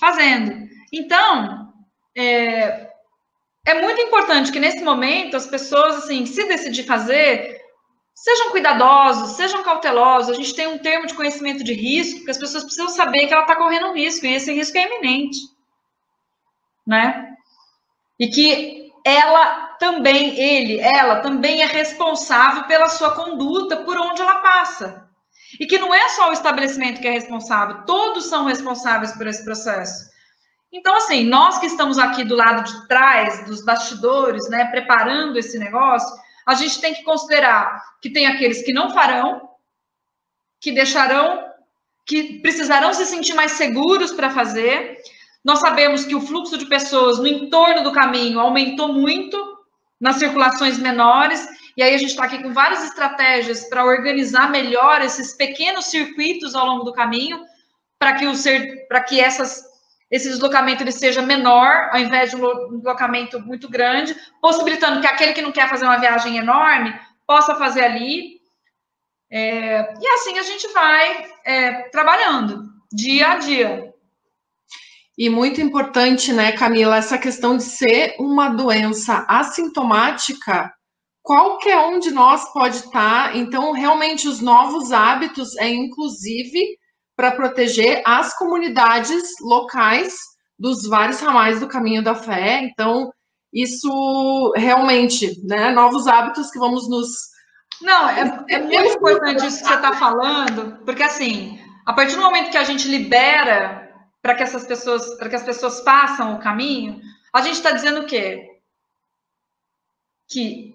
fazendo. Então, é muito importante que nesse momento as pessoas, assim, se decidir fazer, sejam cuidadosos, sejam cautelosos. A gente tem um termo de conhecimento de risco, que as pessoas precisam saber que ela está correndo um risco, e esse risco é iminente, né? E que ela também é responsável pela sua conduta, por onde ela passa. E que não é só o estabelecimento que é responsável, todos são responsáveis por esse processo. Então, assim, nós que estamos aqui do lado de trás, dos bastidores, né, preparando esse negócio, a gente tem que considerar que tem aqueles que não farão, que precisarão se sentir mais seguros para fazer. Nós sabemos que o fluxo de pessoas no entorno do caminho aumentou muito, nas circulações menores, e aí a gente está aqui com várias estratégias para organizar melhor esses pequenos circuitos ao longo do caminho, para que esse deslocamento ele seja menor, ao invés de um deslocamento muito grande, possibilitando que aquele que não quer fazer uma viagem enorme possa fazer ali. E assim a gente vai trabalhando, dia a dia. E muito importante, né, Camila, essa questão de ser uma doença assintomática, qualquer um de nós pode estar. Então, realmente, os novos hábitos é inclusive para proteger as comunidades locais dos vários ramais do caminho da fé. Então, isso realmente, né, novos hábitos que vamos nos... Não, é muito importante isso que você está falando, porque assim, a partir do momento que a gente libera para que as pessoas façam o caminho, a gente está dizendo o quê? Que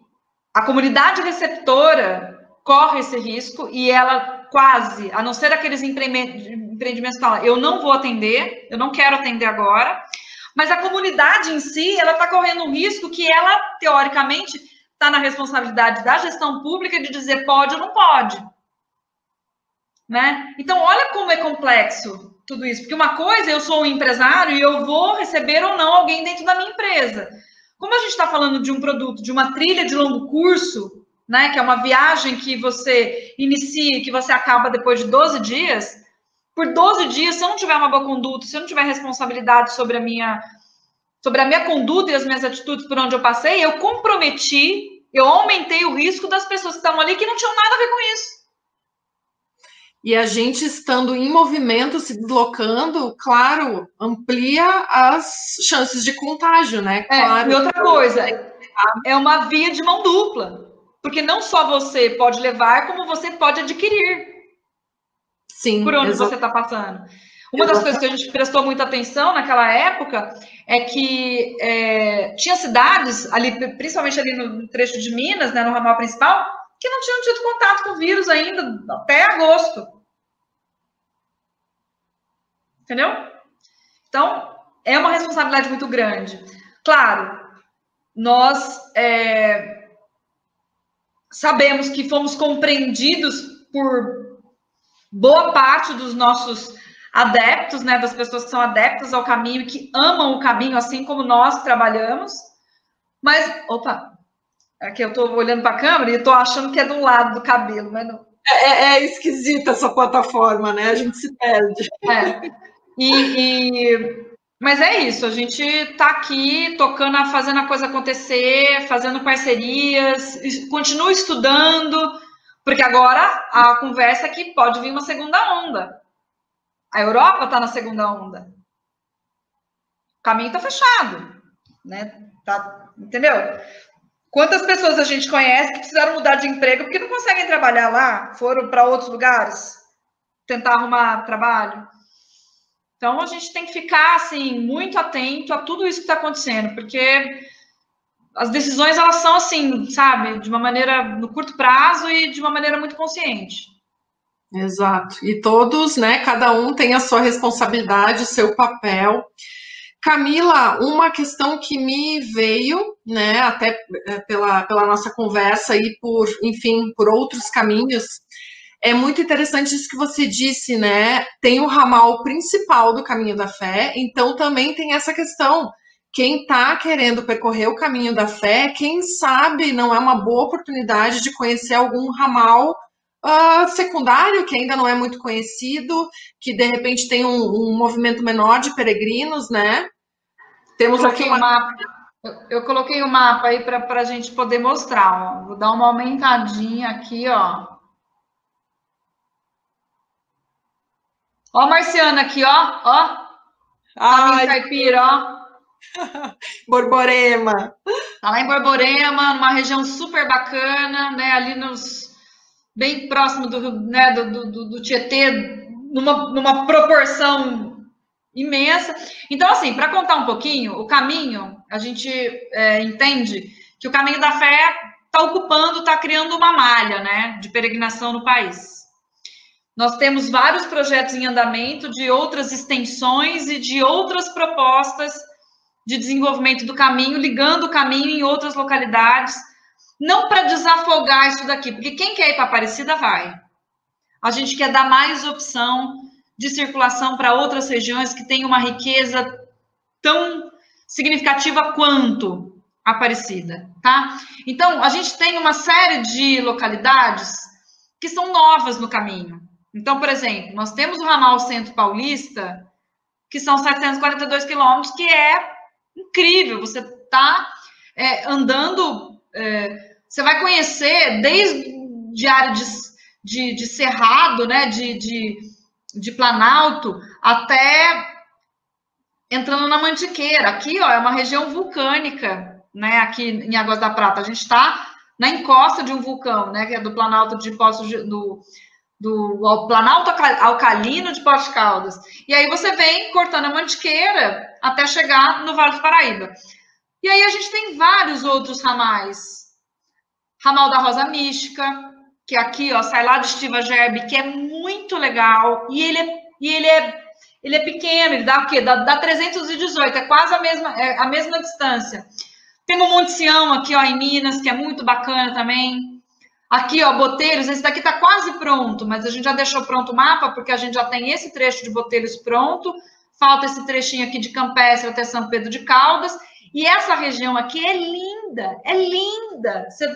a comunidade receptora corre esse risco e ela quase, a não ser aqueles empreendimentos que falam, eu não vou atender, eu não quero atender agora, mas a comunidade em si, ela está correndo um risco que ela, teoricamente, está na responsabilidade da gestão pública de dizer pode ou não pode. Né? Então, olha como é complexo tudo isso. Porque uma coisa, eu sou um empresário e eu vou receber ou não alguém dentro da minha empresa. Como a gente está falando de um produto, de uma trilha de longo curso, né, que é uma viagem que você inicia e que você acaba depois de 12 dias, por 12 dias, se eu não tiver uma boa conduta, se eu não tiver responsabilidade sobre a minha conduta e as minhas atitudes por onde eu passei, eu comprometi, eu aumentei o risco das pessoas que estavam ali que não tinham nada a ver com isso. E a gente estando em movimento, se deslocando, claro, amplia as chances de contágio, né? Claro. E outra coisa, é uma via de mão dupla, porque não só você pode levar, como você pode adquirir. Sim, por onde você está passando. Uma das coisas que a gente prestou muita atenção naquela época é que tinha cidades, ali, principalmente ali no trecho de Minas, né, no ramal principal, que não tinham tido contato com o vírus ainda até agosto. Entendeu? Então, é uma responsabilidade muito grande. Claro, nós sabemos que fomos compreendidos por boa parte dos nossos adeptos, né, das pessoas que são adeptas ao caminho, que amam o caminho, assim como nós trabalhamos. Mas, opa, aqui eu estou olhando para a câmera e estou achando que é do lado do cabelo, mas não. É esquisita essa plataforma, né? A gente se perde. Mas é isso, a gente está aqui tocando, fazendo a coisa acontecer, fazendo parcerias, continua estudando, porque agora a conversa é que pode vir uma segunda onda. A Europa está na segunda onda. O caminho está fechado, né? Entendeu? Quantas pessoas a gente conhece que precisaram mudar de emprego porque não conseguem trabalhar lá, foram para outros lugares tentar arrumar trabalho? Então, a gente tem que ficar, assim, muito atento a tudo isso que está acontecendo, porque as decisões, elas são, assim, sabe, de uma maneira no curto prazo e de uma maneira muito consciente. Exato. E todos, né, cada um tem a sua responsabilidade, o seu papel. Camila, uma questão que me veio, né, até pela nossa conversa e por outros caminhos, é muito interessante isso que você disse, né? Tem o ramal principal do caminho da fé, então também tem essa questão. Quem está querendo percorrer o caminho da fé, quem sabe não é uma boa oportunidade de conhecer algum ramal secundário, que ainda não é muito conhecido, que de repente tem um movimento menor de peregrinos, né? Temos aqui um mapa. Eu coloquei o mapa aí para a gente poder mostrar. Ó. Vou dar uma aumentadinha aqui, ó. Ó a Marciana aqui, ó. Caminho Caipira, ó. Borborema. Tá lá em Borborema, numa região super bacana, né? Ali bem próximo do Tietê, numa proporção imensa. Então, assim, para contar um pouquinho, o caminho, a gente entende que o caminho da fé está criando uma malha, né, de peregrinação no país. Nós temos vários projetos em andamento de outras extensões e de outras propostas de desenvolvimento do caminho, ligando o caminho em outras localidades, não para desafogar isso daqui, porque quem quer ir para Aparecida vai. A gente quer dar mais opção de circulação para outras regiões que têm uma riqueza tão significativa quanto Aparecida, tá? Então, a gente tem uma série de localidades que são novas no caminho. Então, por exemplo, nós temos o ramal Centro Paulista, que são 742 quilômetros, que é incrível. Você está andando, você vai conhecer desde a área de Cerrado, né, de Planalto, até entrando na Mantiqueira. Aqui, ó, é uma região vulcânica, né, aqui em Águas da Prata. A gente está na encosta de um vulcão, né, que é do Planalto de Poços do Planalto Alcalino de Poços de Caldas. E aí você vem cortando a Mantiqueira até chegar no Vale do Paraíba. E aí a gente tem vários outros ramais. Ramal da Rosa Mística, que aqui, ó, sai lá de Estiva Gerbe, que é muito legal. E ele é pequeno, ele dá o quê? Dá 318, é quase a mesma distância. Tem o Monte Sião aqui, ó, em Minas, que é muito bacana também. Aqui, ó, Boteiros, esse daqui tá quase pronto, mas a gente já deixou pronto o mapa, porque a gente já tem esse trecho de Boteiros pronto, falta esse trechinho aqui de Campestre até São Pedro de Caldas, e essa região aqui é linda, é linda. Você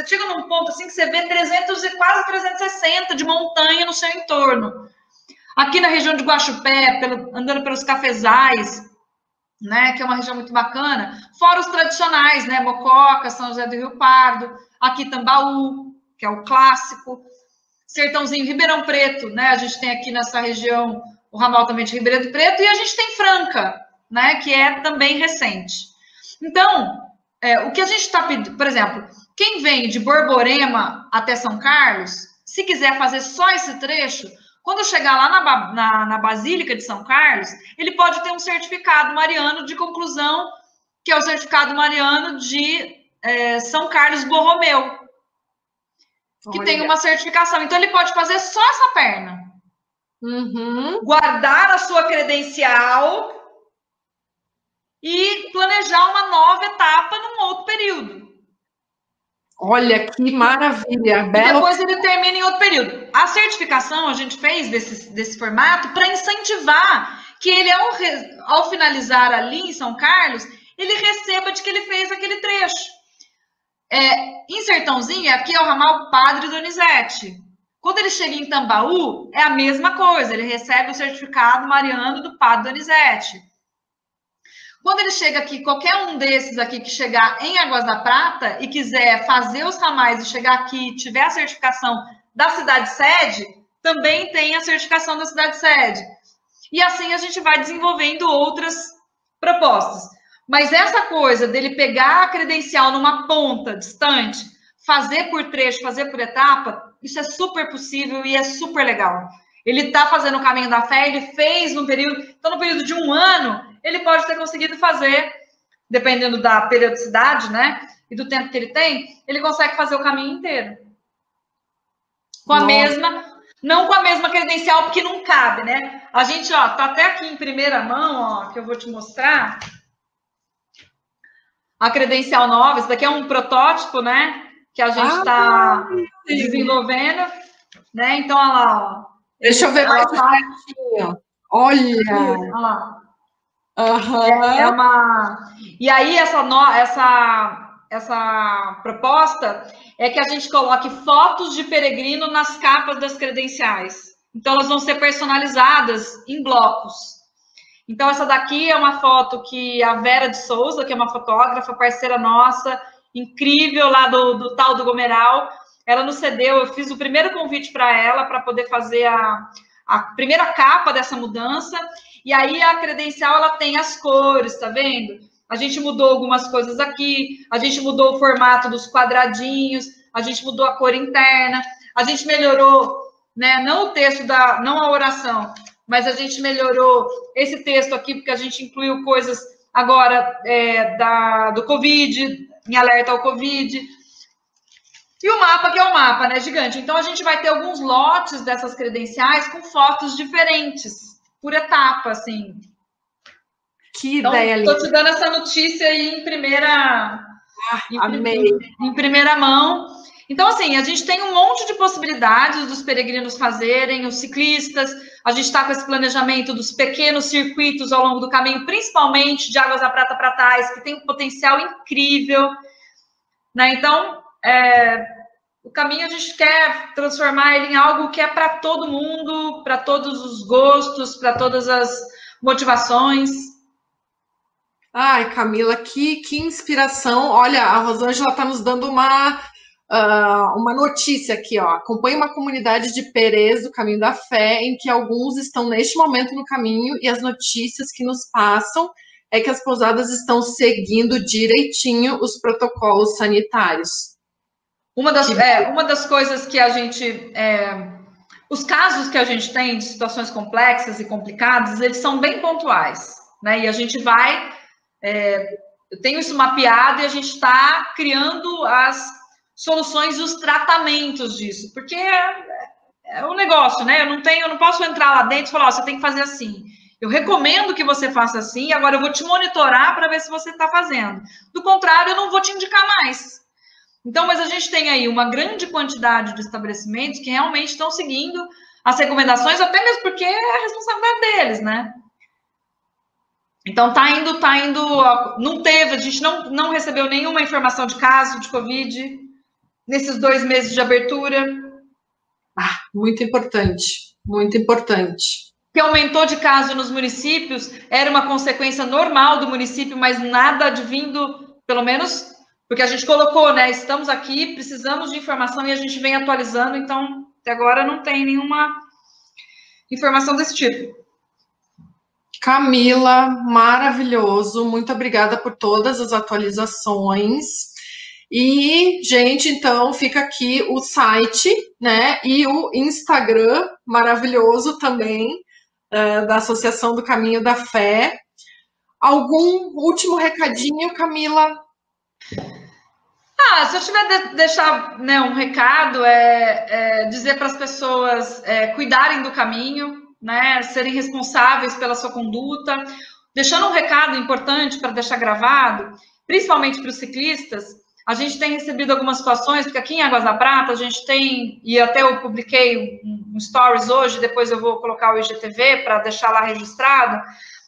chega num ponto assim que você vê 300 e quase 360 de montanha no seu entorno. Aqui na região de Guaxupé, andando pelos cafezais, né, que é uma região muito bacana, fora os tradicionais, né, Mococa, São José do Rio Pardo, aqui Tambaú, que é o clássico, Sertãozinho, Ribeirão Preto, né, a gente tem aqui nessa região o ramal também de Ribeirão Preto, e a gente tem Franca, né, que é também recente. Então, o que a gente está pedindo, por exemplo, quem vem de Borborema até São Carlos, se quiser fazer só esse trecho, quando chegar lá na Basílica de São Carlos, ele pode ter um certificado mariano de conclusão, que é o certificado mariano de São Carlos Borromeu, que tem uma certificação. Então, ele pode fazer só essa perna. Guardar a sua credencial e planejar uma nova etapa num outro período. Olha que maravilha! E depois ele termina em outro período. A certificação a gente fez desse formato para incentivar que ele, ao finalizar ali em São Carlos, ele receba de que ele fez aquele trecho. Em Sertãozinho, aqui é o ramal Padre Donizete. Quando ele chega em Tambaú, é a mesma coisa, ele recebe o certificado mariano do Padre Donizete. Quando ele chega aqui, qualquer um desses aqui que chegar em Águas da Prata e quiser fazer os ramais e chegar aqui e tiver a certificação da cidade sede, também tem a certificação da cidade sede. E assim a gente vai desenvolvendo outras propostas. Mas essa coisa dele pegar a credencial numa ponta distante, fazer por trecho, fazer por etapa, isso é super possível e é super legal. Ele está fazendo o caminho da fé, ele fez no período de 1 ano, ele pode ter conseguido fazer, dependendo da periodicidade, né, e do tempo que ele tem, ele consegue fazer o caminho inteiro. Não com a mesma credencial, porque não cabe, né? A gente, ó, tá até aqui em primeira mão, ó, que eu vou te mostrar. A credencial nova, isso daqui é um protótipo, né, que a gente está desenvolvendo, né? Então, olha lá, ó. Deixa eu ver mais pertinho. Olha lá. E aí, essa proposta é que a gente coloque fotos de peregrino nas capas das credenciais. Então, elas vão ser personalizadas em blocos. Então, essa daqui é uma foto que a Vera de Souza, que é uma fotógrafa, parceira nossa, incrível lá do Tal do Gomeral, ela nos cedeu, eu fiz o primeiro convite para ela, para poder fazer a primeira capa dessa mudança, e aí a credencial, ela tem as cores, tá vendo? A gente mudou algumas coisas aqui, a gente mudou o formato dos quadradinhos, a gente mudou a cor interna, a gente melhorou, né, não o texto, não a oração, mas a gente melhorou esse texto aqui, porque a gente incluiu coisas agora do Covid, em alerta ao Covid. E o mapa, que é o mapa, né, gigante. Então, a gente vai ter alguns lotes dessas credenciais com fotos diferentes, por etapa, assim. Que ideia linda. Estou te dando essa notícia aí em primeira mão. Então, assim, a gente tem um monte de possibilidades dos peregrinos fazerem, os ciclistas. A gente está com esse planejamento dos pequenos circuitos ao longo do caminho, principalmente de Águas da Prata para Tais, que tem um potencial incrível, né? Então, o caminho a gente quer transformar ele em algo que é para todo mundo, para todos os gostos, para todas as motivações. Ai, Camila, que inspiração. Olha, a Rosângela está nos dando uma notícia aqui, ó. Acompanhe uma comunidade de Perez do Caminho da Fé, em que alguns estão neste momento no caminho, e as notícias que nos passam é que as pousadas estão seguindo direitinho os protocolos sanitários. Uma das coisas que a gente... os casos que a gente tem de situações complexas e complicadas, eles são bem pontuais, né? E a gente vai... eu tenho isso mapeado e a gente está criando as soluções e os tratamentos disso, porque é um negócio, né? Eu não posso entrar lá dentro e falar, você tem que fazer assim. Eu recomendo que você faça assim, agora eu vou te monitorar para ver se você está fazendo. Do contrário, eu não vou te indicar mais. Então, mas a gente tem aí uma grande quantidade de estabelecimentos que realmente estão seguindo as recomendações, até mesmo porque é a responsabilidade deles, né? Então, tá indo, não teve, a gente não recebeu nenhuma informação de caso de Covid nesses 2 meses de abertura. Muito importante, muito importante. Que aumentou de caso nos municípios, era uma consequência normal do município, mas nada advindo, pelo menos, porque a gente colocou, né, estamos aqui, precisamos de informação e a gente vem atualizando, então, até agora não tem nenhuma informação desse tipo. Camila, maravilhoso, muito obrigada por todas as atualizações. E, gente, então fica aqui o site, né, e o Instagram maravilhoso também, da Associação do Caminho da Fé. Algum último recadinho, Camila? Se eu tiver deixar, né, um recado, dizer para as pessoas cuidarem do caminho, né, serem responsáveis pela sua conduta, deixando um recado importante para deixar gravado, principalmente para os ciclistas. A gente tem recebido algumas situações, porque aqui em Águas da Prata a gente tem, e até eu publiquei um stories hoje, depois eu vou colocar o IGTV para deixar lá registrado,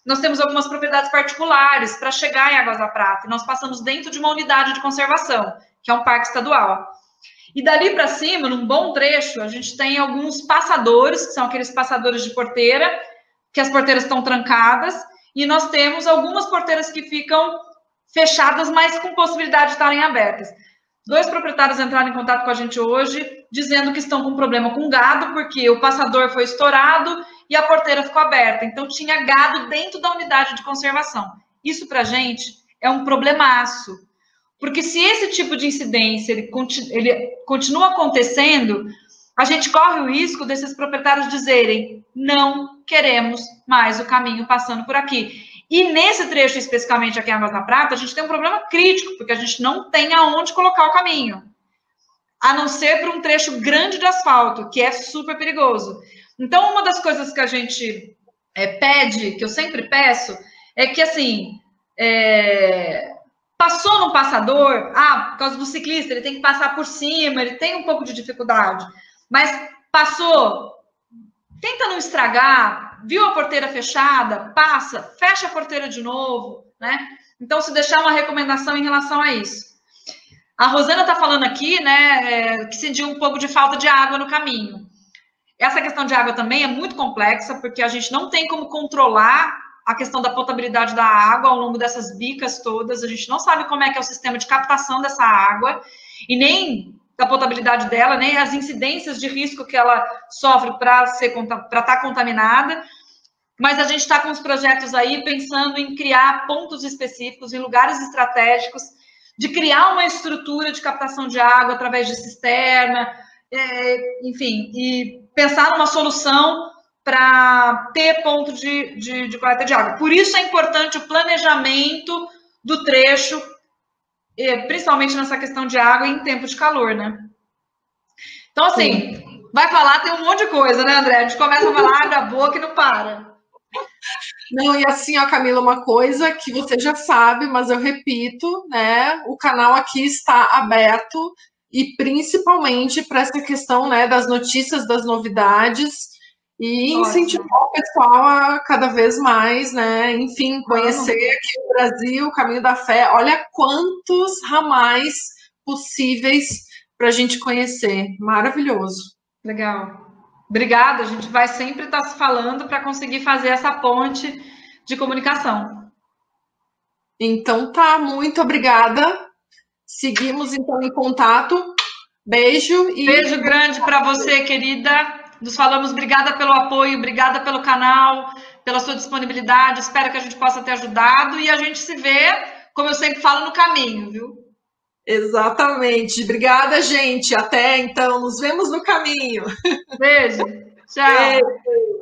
nós temos algumas propriedades particulares para chegar em Águas da Prata, e nós passamos dentro de uma unidade de conservação, que é um parque estadual. E dali para cima, num bom trecho, a gente tem alguns passadores, que são aqueles passadores de porteira, que as porteiras estão trancadas, e nós temos algumas porteiras que ficam fechadas, mas com possibilidade de estarem abertas. 2 proprietários entraram em contato com a gente hoje, dizendo que estão com problema com gado, porque o passador foi estourado e a porteira ficou aberta. Então, tinha gado dentro da unidade de conservação. Isso, para a gente, é um problemaço. Porque se esse tipo de incidência ele continua acontecendo, a gente corre o risco desses proprietários dizerem, não queremos mais o caminho passando por aqui. E nesse trecho, especificamente aqui em Águas da Prata, a gente tem um problema crítico, porque a gente não tem aonde colocar o caminho, a não ser para um trecho grande de asfalto, que é super perigoso. Então, uma das coisas que a gente pede, que eu sempre peço, é que, assim, passou no passador, por causa do ciclista, ele tem que passar por cima, ele tem um pouco de dificuldade, mas passou, tenta não estragar, viu a porteira fechada, passa, fecha a porteira de novo, né? Então, se deixar uma recomendação em relação a isso. A Rosana está falando aqui, né, que sentiu um pouco de falta de água no caminho. Essa questão de água também é muito complexa, porque a gente não tem como controlar a questão da potabilidade da água ao longo dessas bicas todas, a gente não sabe como é que é o sistema de captação dessa água, e nem da potabilidade dela, nem as incidências de risco que ela sofre para estar contaminada, mas a gente está com os projetos aí pensando em criar pontos específicos em lugares estratégicos, de criar uma estrutura de captação de água através de cisterna, enfim, e pensar numa solução para ter ponto de coleta de água. Por isso é importante o planejamento do trecho, principalmente nessa questão de água em tempo de calor, né? Então, assim, vai falar, tem um monte de coisa, né, André? A gente começa a falar, abre a boca e não para. Não, e assim, ó, Camila, uma coisa que você já sabe, mas eu repito, né? O canal aqui está aberto, e principalmente para essa questão, né, das notícias, das novidades, e incentivar o pessoal a cada vez mais, né, enfim, conhecer aqui o Brasil, o Caminho da Fé. Olha quantos ramais possíveis para a gente conhecer. Maravilhoso. Legal. Obrigada, a gente vai sempre estar se falando para conseguir fazer essa ponte de comunicação. Então tá, muito obrigada. Seguimos então em contato. Beijo e beijo grande para você, querida. Nos falamos, obrigada pelo apoio, obrigada pelo canal, pela sua disponibilidade. Espero que a gente possa ter ajudado e a gente se vê, como eu sempre falo, no caminho, viu? Exatamente. Obrigada, gente. Até então, nos vemos no caminho. Beijo. Tchau. Beijo.